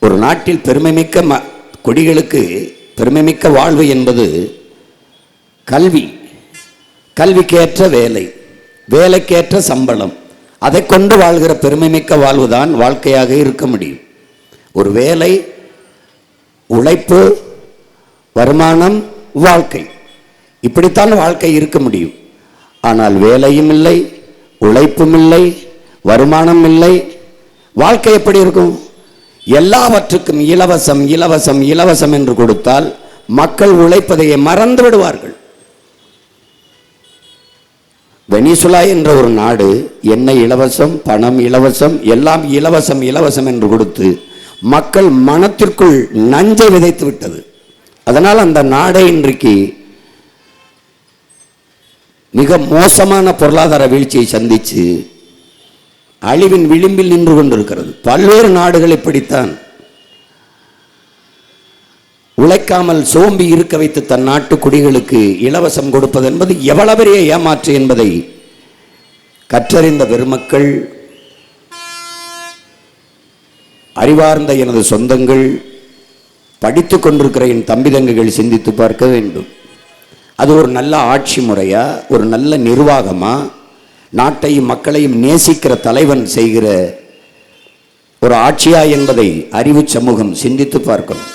ஒரு நாட்டில் பெருமைமிக்க குடிகளுக்கு பெருமைமிக்க வாழ்வு என்பது கல்வி, கல்விக்கேற்ற வேலை, வேலைக்கேற்ற சம்பளம், அதை கொண்டு வாழ்கிற பெருமைமிக்க வாழ்வுதான் வாழ்க்கையாக இருக்க முடியும். ஒரு வேலை, உழைப்பு, வருமானம், வாழ்க்கை, இப்படித்தான் வாழ்க்கை இருக்க முடியும். ஆனால் வேலையும் இல்லை, உழைப்பும் இல்லை, வருமானம் இல்லை, வாழ்க்கை எப்படி இருக்கும்? எல்லாவற்றுக்கும் இலவசம் இலவசம் இலவசம் என்று கொடுத்தால் மக்கள் உழைப்பதையே மறந்து விடுவார்கள். வெனிசுலா என்ற ஒரு நாடு எண்ணெய் இலவசம், பணம் இலவசம், எல்லாம் இலவசம் இலவசம் என்று கொடுத்து மக்கள் மனத்திற்குள் நஞ்சை விதைத்து விட்டது. அதனால் அந்த நாடே இன்றைக்கு மிக மோசமான பொருளாதார வீழ்ச்சியை சந்தித்து அழிவின் விளிம்பில் நின்று கொண்டிருக்கிறது. பல்வேறு நாடுகள் இப்படித்தான் உழைக்காமல் சோம்பி இருக்க வைத்து தன் நாட்டு குடிகளுக்கு இலவசம் கொடுப்பது என்பது எவ்வளவு பெரிய ஏமாற்று என்பதை கற்றறிந்த பெருமக்கள், அறிவார்ந்த எனது சொந்தங்கள், படித்து கொண்டிருக்கிற என் தம்பி தங்கைகள் சிந்தித்து பார்க்க வேண்டும். அது ஒரு நல்ல ஆட்சி முறையா, ஒரு நல்ல நிர்வாகமா, நாட்டையும் மக்களையும் நேசிக்கிற தலைவன் செய்கிற ஒரு ஆட்சியா என்பதை அறிவு சமூகம் சிந்தித்து பார்க்கணும்.